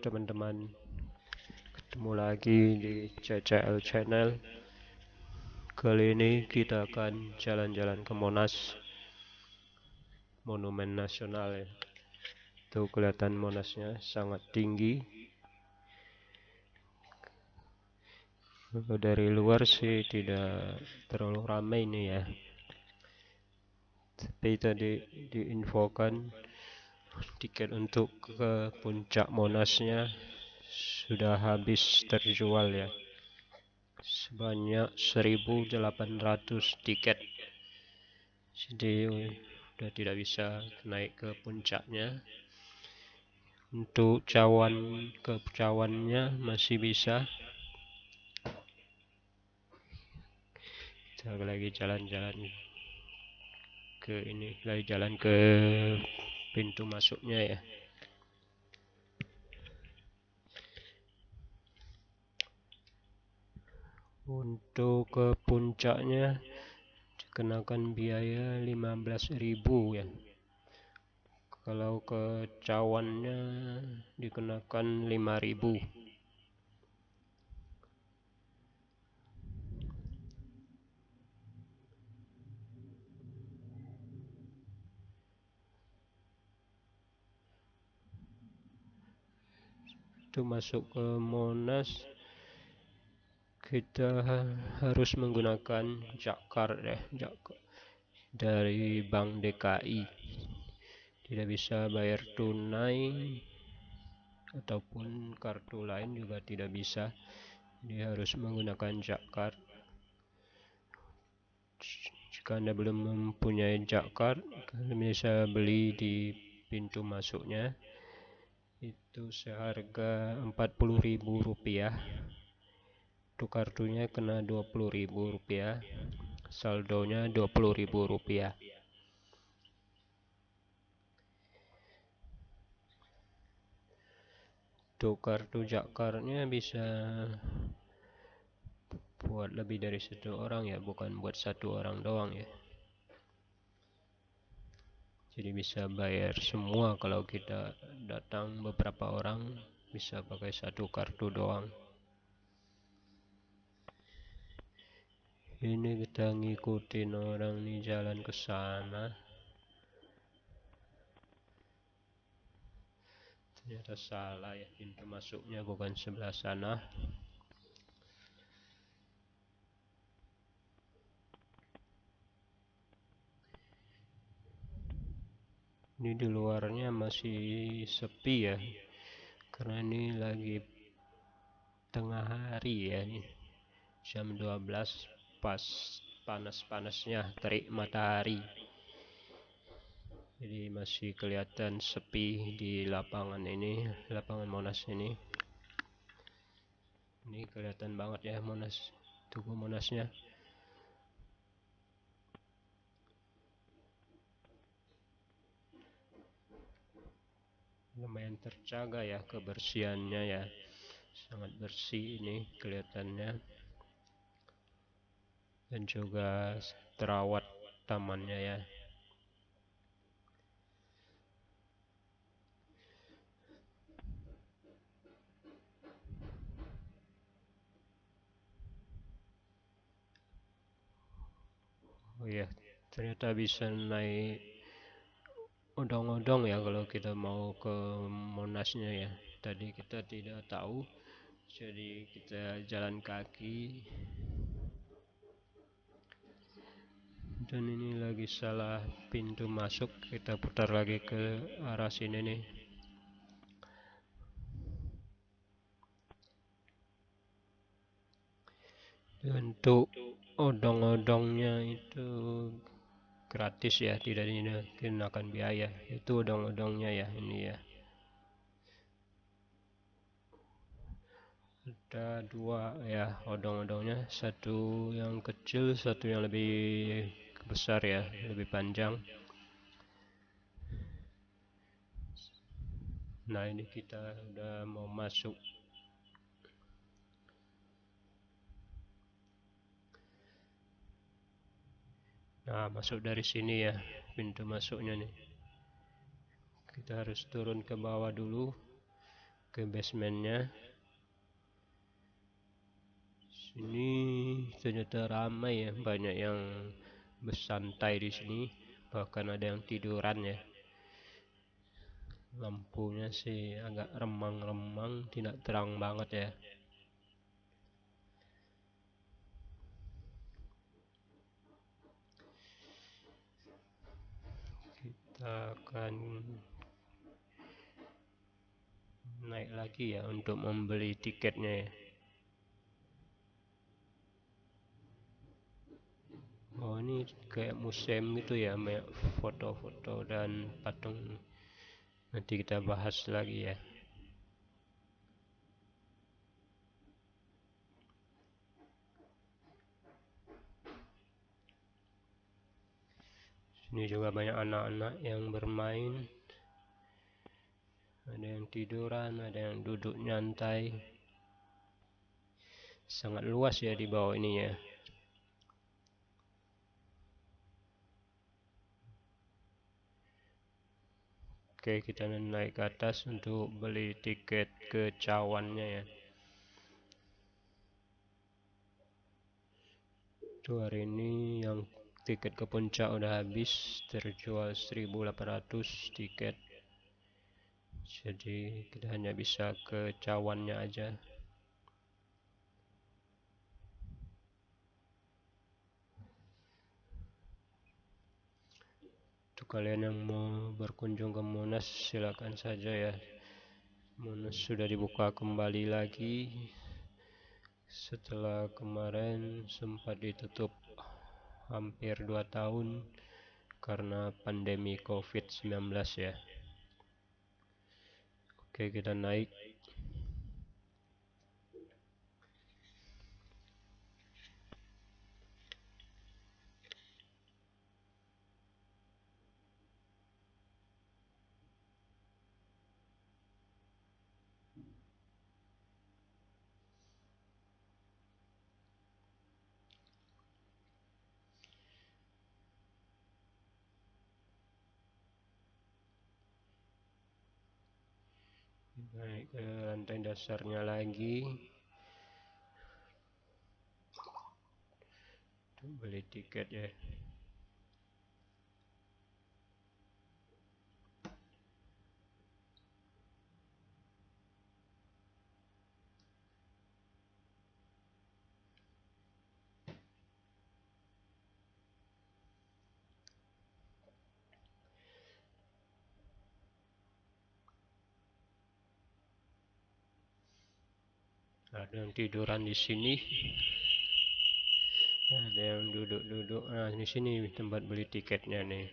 teman-teman, ketemu lagi di CCL Channel. Kali ini kita akan jalan-jalan ke Monas, monumen nasional ya. Tuh kelihatan Monasnya sangat tinggi. Dari luar sih tidak terlalu ramai ini ya. Tapi tadi diinfokan tiket untuk ke puncak Monasnya sudah habis terjual ya. Sebanyak 1.800 tiket. Jadi udah tidak bisa naik ke puncaknya. Untuk ke cawannya masih bisa. Kita lagi jalan-jalan ke ini, lagi jalan ke pintu masuknya ya. Untuk ke puncaknya dikenakan biaya 15.000 ya. Kalau ke cawannya dikenakan 5.000. Itu masuk ke Monas kita harus menggunakan Jakar ya, dari Bank DKI. Tidak bisa bayar tunai ataupun kartu lain juga tidak bisa. Dia harus menggunakan Jakar. Jika Anda belum mempunyai Jakar, kalian bisa beli di pintu masuknya. Itu seharga Rp40.000. Untuk kartunya kena Rp20.000. Saldonya Rp20.000. Untuk kartu Jakarnya bisa buat lebih dari satu orang ya, bukan buat satu orang doang ya. Jadi bisa bayar semua. Kalau kita datang beberapa orang bisa pakai satu kartu doang. Ini kita ngikutin orang nih jalan ke sana. Ternyata salah ya, pintu masuknya bukan sebelah sana. Ini di luarnya masih sepi ya, karena ini lagi tengah hari ya, nih jam 12 pas panas-panasnya terik matahari. Jadi masih kelihatan sepi di lapangan ini, lapangan Monas ini. Ini kelihatan banget ya Monas, tugu Monasnya. Lumayan terjaga ya kebersihannya ya, sangat bersih ini kelihatannya, dan juga terawat tamannya ya. Oh ya, ternyata bisa naik odong-odong ya kalau kita mau ke Monasnya ya. Tadi kita tidak tahu, jadi kita jalan kaki. Dan ini lagi salah pintu masuk, kita putar lagi ke arah sini nih. Untuk odong-odongnya itu gratis ya, tidak dikenakan biaya. Itu odong-odongnya ya, ini ya. Ada dua ya odong-odongnya, satu yang kecil, satu yang lebih besar ya, lebih panjang. Nah ini kita udah mau masuk. Nah masuk dari sini ya, pintu masuknya nih. Kita harus turun ke bawah dulu, ke basementnya. Sini ternyata ramai ya, banyak yang bersantai di sini, bahkan ada yang tiduran ya. Lampunya sih agak remang-remang, tidak terang banget ya. Kita akan naik lagi ya untuk membeli tiketnya ya. Oh, ini kayak museum gitu ya, banyak foto-foto dan patung. Nanti kita bahas lagi ya. Sini juga banyak anak-anak yang bermain. Ada yang tiduran, ada yang duduk nyantai. Sangat luas ya di bawah ini ya. Oke, kita naik ke atas untuk beli tiket ke cawannya ya. Tuh, hari ini yang tiket ke puncak udah habis, terjual 1.800 tiket. Jadi kita hanya bisa ke cawannya aja. Untuk kalian yang mau berkunjung ke Monas, silakan saja ya. Monas sudah dibuka kembali lagi setelah kemarin sempat ditutup hampir 2 tahun karena pandemi COVID-19 ya. Oke, kita naik. Naik ke lantai dasarnya lagi untuk beli tiket ya. Ada yang tiduran di sini, ada yang duduk-duduk. Nah, di sini tempat beli tiketnya nih.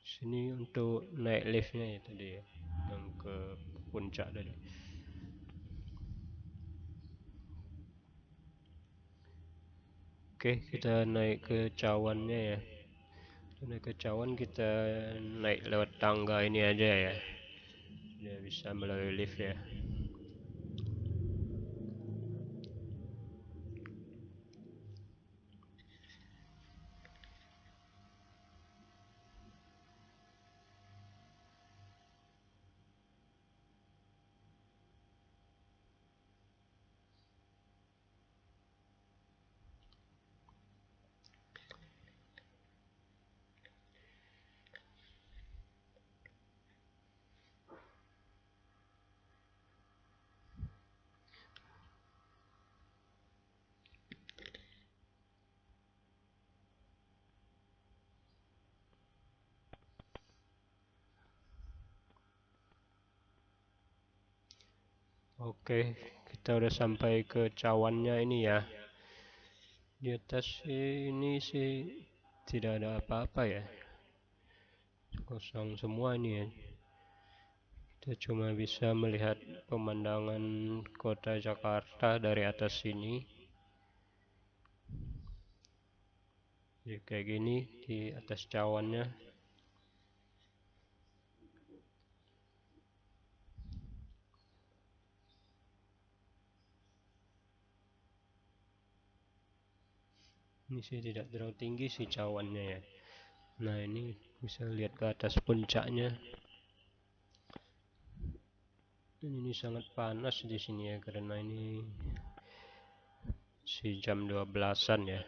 Sini untuk naik liftnya ya tadi ya, yang ke puncak tadi. Oke, kita naik ke cawannya ya. Naik ke cawan, kita naik lewat tangga ini aja ya. Dia bisa melalui lift ya. Oke, kita udah sampai ke cawannya ini ya. Di atas ini sih tidak ada apa-apa ya. Kosong semua ini ya. Kita cuma bisa melihat pemandangan kota Jakarta dari atas sini. Jadi kayak gini di atas cawannya. Ini sih tidak terlalu tinggi sih cawannya ya. Nah, ini Bisa lihat ke atas puncaknya. Dan ini sangat panas di sini ya, karena ini si jam 12-an ya.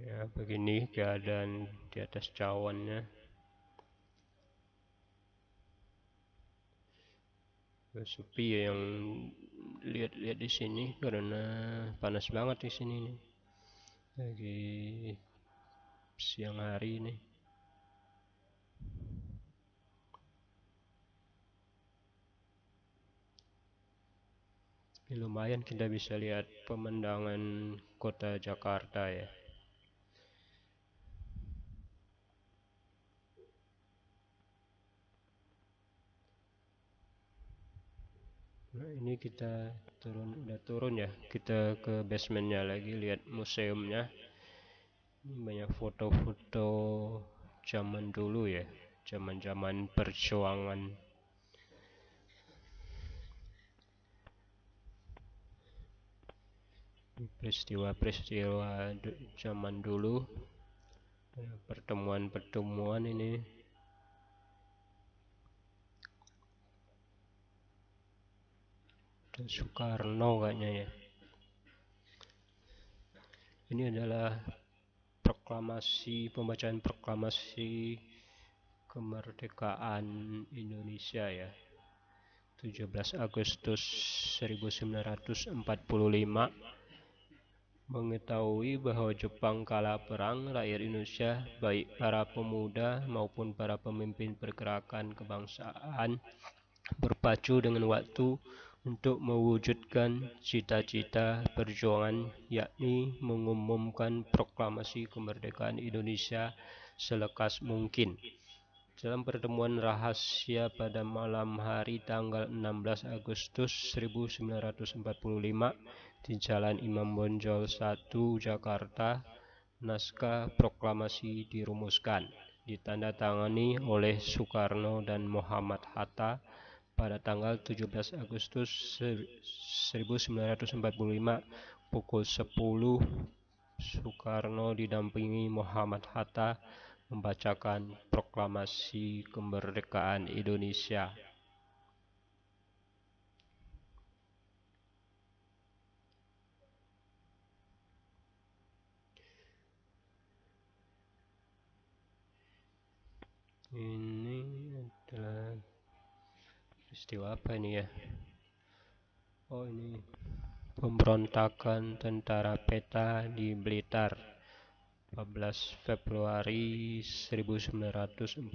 Ya, begini keadaan di atas cawannya. Sepi ya yang lihat-lihat di sini karena panas banget di sini nih. Lagi siang hari nih. Lumayan kita bisa lihat pemandangan kota Jakarta ya. Nah, ini kita udah turun ya. Kita ke basementnya lagi, lihat museumnya. Ini banyak foto-foto zaman dulu ya, zaman-zaman perjuangan. Peristiwa-peristiwa zaman dulu, pertemuan-pertemuan ini. Dan Soekarno kayaknya ya. Ini adalah pembacaan proklamasi kemerdekaan Indonesia ya. 17 Agustus 1945. Mengetahui bahwa Jepang kalah perang, rakyat Indonesia, baik para pemuda maupun para pemimpin pergerakan kebangsaan, berpacu dengan waktu untuk mewujudkan cita-cita perjuangan, yakni mengumumkan proklamasi kemerdekaan Indonesia selekas mungkin. Dalam pertemuan rahasia pada malam hari tanggal 16 Agustus 1945 di Jalan Imam Bonjol 1, Jakarta, naskah proklamasi dirumuskan, ditandatangani oleh Soekarno dan Muhammad Hatta pada tanggal 17 Agustus 1945 pukul 10. Soekarno didampingi Muhammad Hatta membacakan proklamasi kemerdekaan Indonesia. Ini adalah peristiwa apa ini ya? Oh, ini pemberontakan tentara peta di Blitar 14 Februari 1945.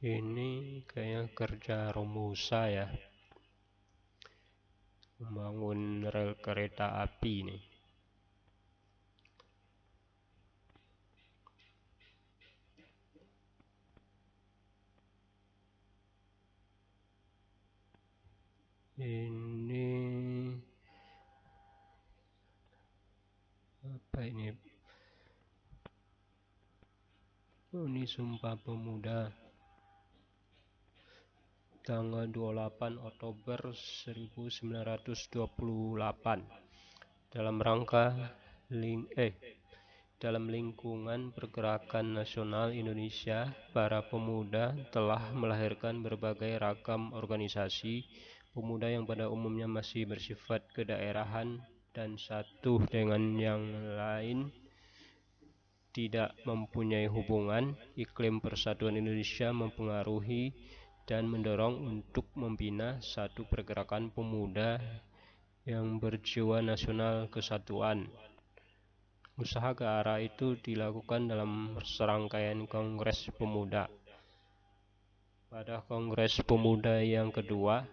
Ini kayak kerja Romusa ya, membangun rel kereta api nih. Ini apa ini? Oh, ini Sumpah Pemuda tanggal 28 Oktober 1928 dalam rangka dalam lingkungan pergerakan nasional Indonesia, para pemuda telah melahirkan berbagai ragam organisasi pemuda yang pada umumnya masih bersifat kedaerahan dan satu dengan yang lain tidak mempunyai hubungan. Iklim persatuan Indonesia mempengaruhi dan mendorong untuk membina satu pergerakan pemuda yang berjiwa nasional kesatuan. Usaha ke arah itu dilakukan dalam serangkaian Kongres Pemuda. Pada Kongres Pemuda yang kedua,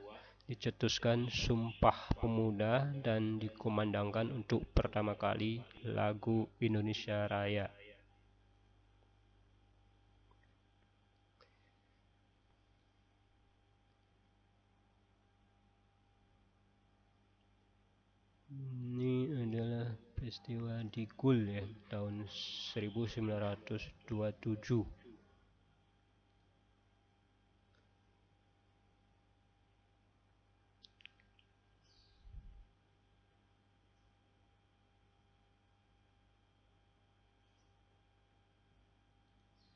dicetuskan Sumpah Pemuda dan dikumandangkan untuk pertama kali lagu Indonesia Raya. peristiwa di Gul ya tahun 1927.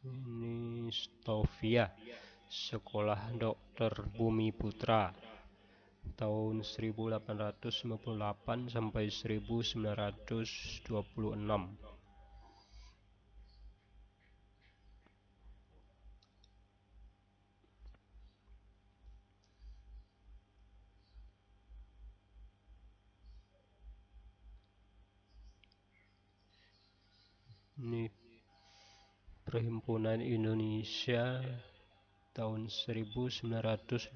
Ini Stovia, Sekolah Dokter Bumi Putra, tahun 1858 sampai 1926. Ini Perhimpunan Indonesia tahun 1922.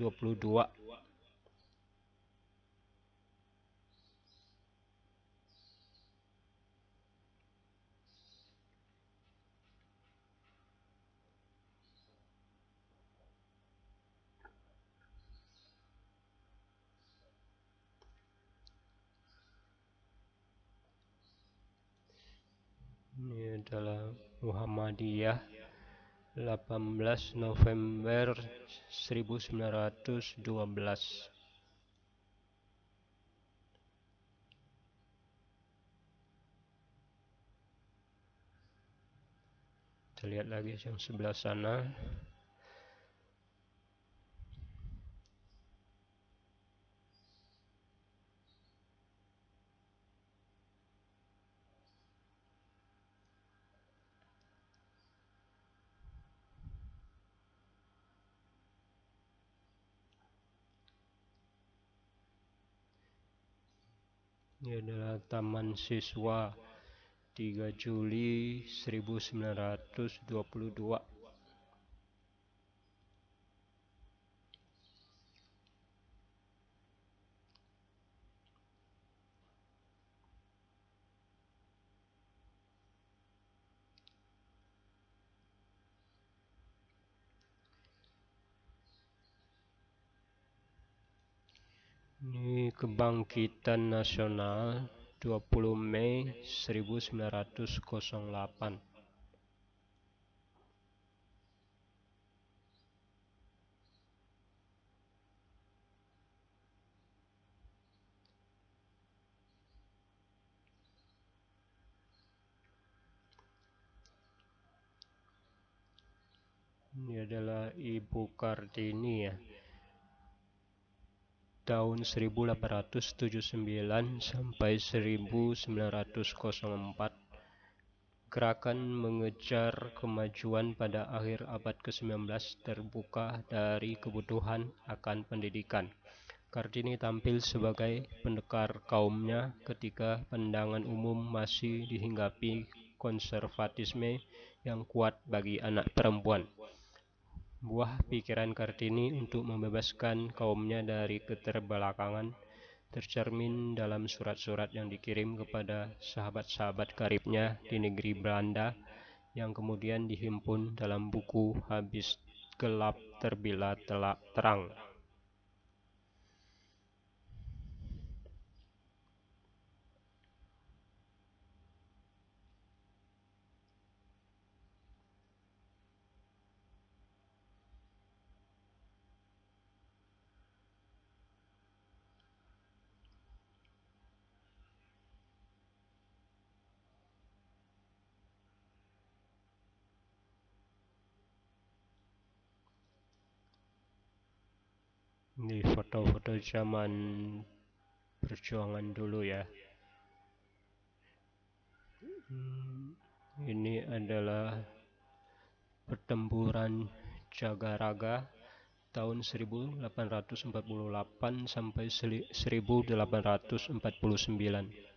Ini adalah Muhammadiyah 18 November 1912. Kita lihat lagi yang sebelah sana. Ini adalah Taman Siswa 3 Juli 1922. Ini Kebangkitan Nasional 20 Mei 1908. Ini adalah Ibu Kartini ya. Tahun 1879 sampai 1904. Gerakan mengejar kemajuan pada akhir abad ke-19 terbuka dari kebutuhan akan pendidikan. Kartini tampil sebagai pendekar kaumnya ketika pandangan umum masih dihinggapi konservatisme yang kuat bagi anak perempuan. Buah pikiran Kartini untuk membebaskan kaumnya dari keterbelakangan tercermin dalam surat-surat yang dikirim kepada sahabat-sahabat karibnya di negeri Belanda yang kemudian dihimpun dalam buku Habis Gelap Terbila Terang. Ini foto-foto zaman perjuangan dulu ya. Ini adalah pertempuran Jagaraga tahun 1848 sampai 1849.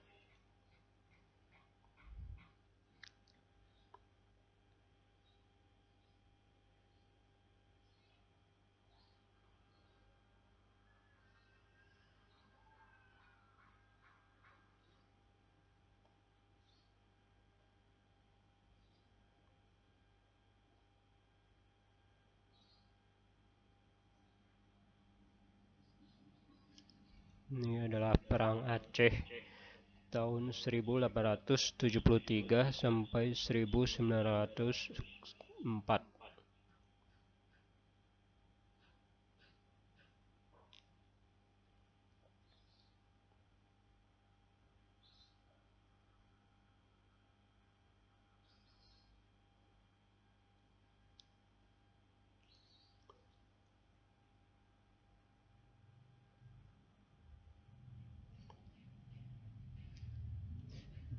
Ini adalah Perang Aceh tahun 1873 sampai 1904.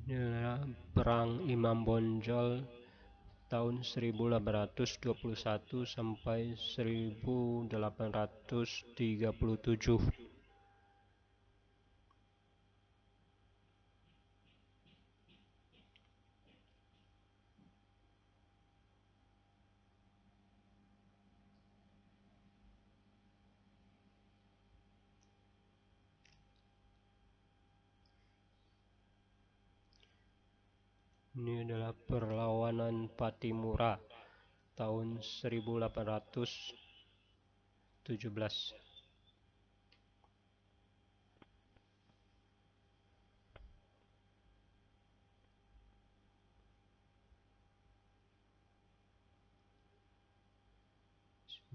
Ini adalah Perang Imam Bonjol tahun 1821 sampai 1837. Ini adalah perlawanan Pattimura tahun 1817.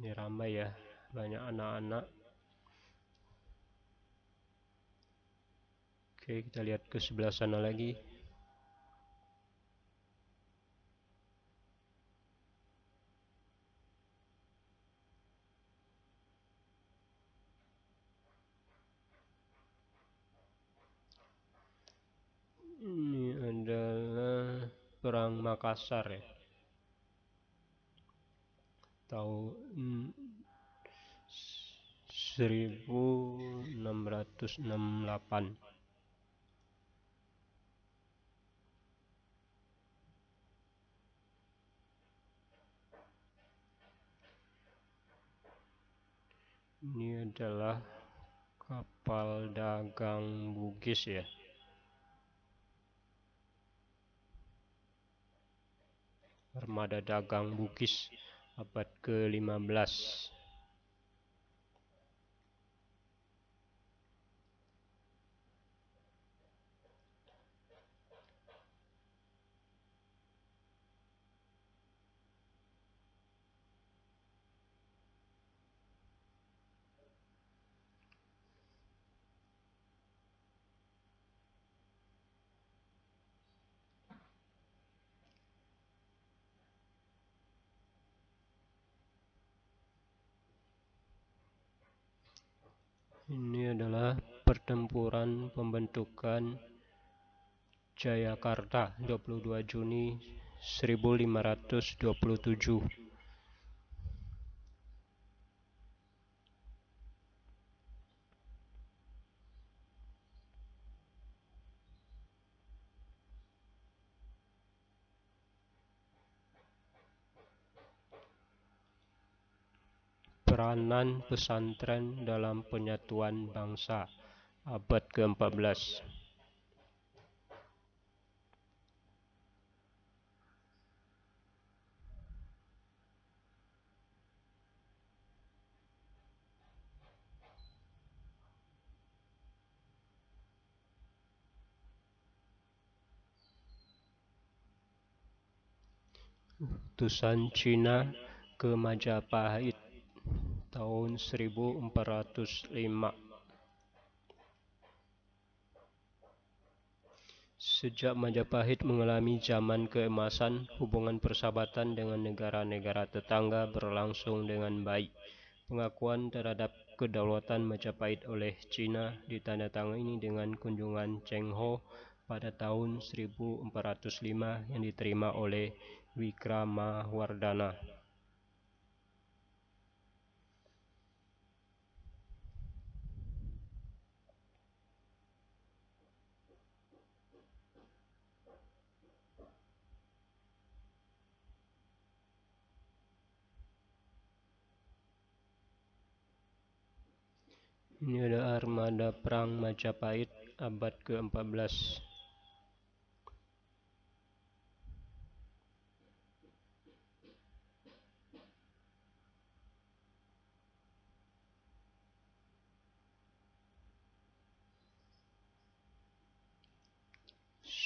Ini ramai ya, banyak anak-anak. Oke, kita lihat ke sebelah sana lagi. Ini adalah Perang Makassar ya. Tahun 1668. Ini adalah kapal dagang Bugis ya. Armada dagang Bugis abad ke-15. Ini adalah pertempuran pembentukan Jayakarta 22 Juni 1527. Peranan pesantren dalam penyatuan bangsa abad ke-14. Utusan Cina ke Majapahit tahun 1405. Sejak Majapahit mengalami zaman keemasan, hubungan persahabatan dengan negara-negara tetangga berlangsung dengan baik. Pengakuan terhadap kedaulatan Majapahit oleh Cina ditandatangani dengan kunjungan Cheng Ho pada tahun 1405 yang diterima oleh Wikramawardhana. Ini ada armada perang Majapahit abad ke-14.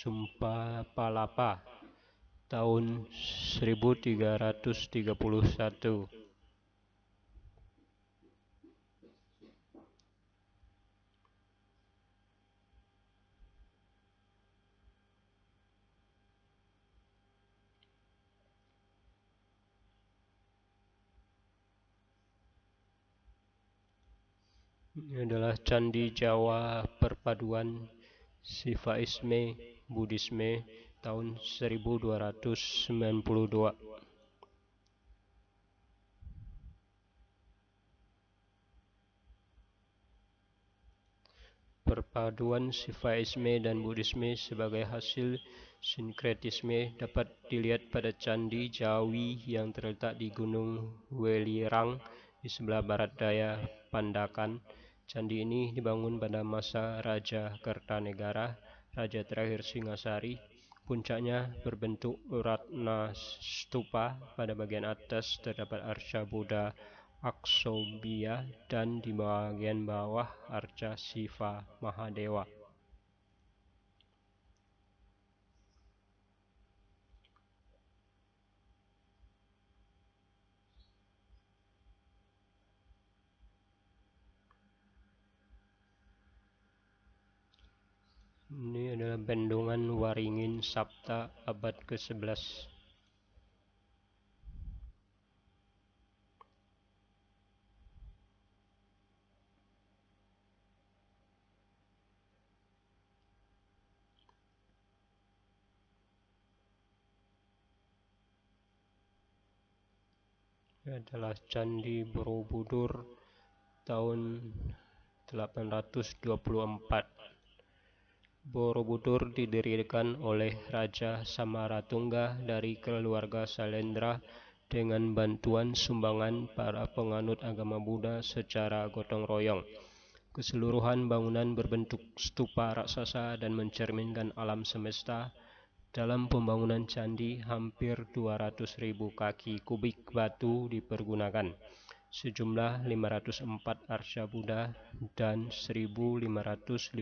Sumpah Palapa tahun 1331. Ini adalah Candi Jawa perpaduan Sivaisme Buddhisme tahun 1292. Perpaduan Sivaisme dan Buddhisme sebagai hasil sinkretisme dapat dilihat pada Candi Jawi yang terletak di Gunung Welirang di sebelah barat daya Pandakan. Candi ini dibangun pada masa Raja Kertanegara, raja terakhir Singasari. Puncaknya berbentuk Ratna Stupa. Pada bagian atas terdapat arca Buddha Aksobhya dan di bagian bawah arca Siva Mahadewa. Ini adalah Bendungan Waringin Sapta abad ke-11. Ini adalah Candi Borobudur tahun 824. Borobudur didirikan oleh Raja Samaratungga dari keluarga Sailendra dengan bantuan sumbangan para penganut agama Buddha secara gotong royong. Keseluruhan bangunan berbentuk stupa raksasa dan mencerminkan alam semesta. Dalam pembangunan candi, hampir 200.000 kaki kubik batu dipergunakan. Sejumlah 504 arca Buddha dan 1555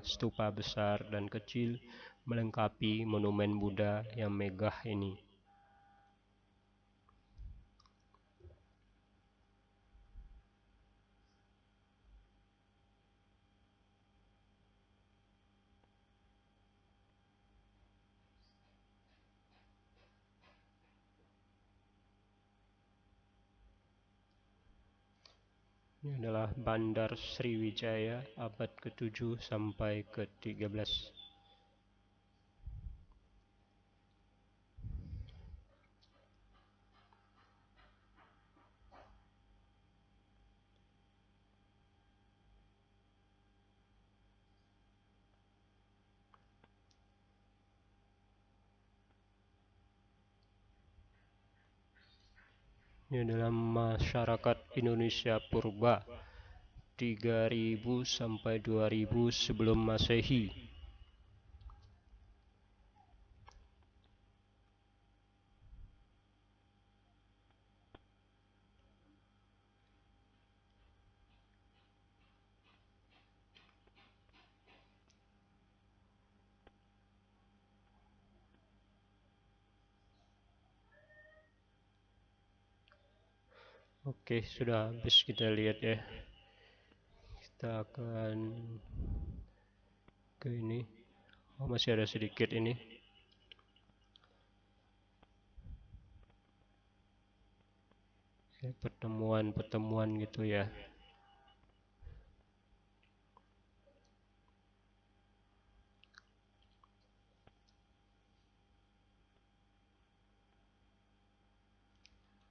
stupa besar dan kecil melengkapi monumen Buddha yang megah ini. Ini adalah Bandar Sriwijaya abad ke-7 sampai ke-13. Ini adalah masyarakat Indonesia purba 3000 sampai 2000 sebelum Masehi. Oke, sudah habis kita lihat ya. Kita akan ke ini. Oh, masih ada sedikit ini. Pertemuan-pertemuan gitu ya.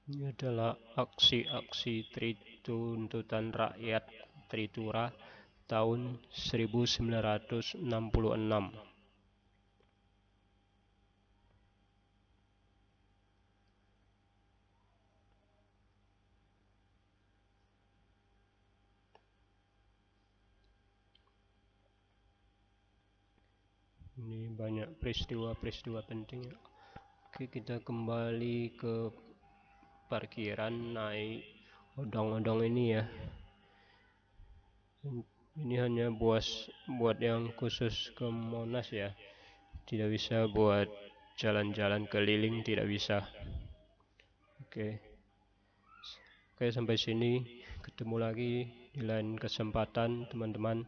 Ini adalah aksi-aksi tuntutan rakyat Tritura tahun 1966. Ini banyak peristiwa-peristiwa penting. Oke, kita kembali ke parkiran naik odong-odong ini ya. Ini hanya buat yang khusus ke Monas ya. tidak bisa buat jalan-jalan keliling, tidak bisa. Oke, oke, sampai sini, ketemu lagi di lain kesempatan teman-teman.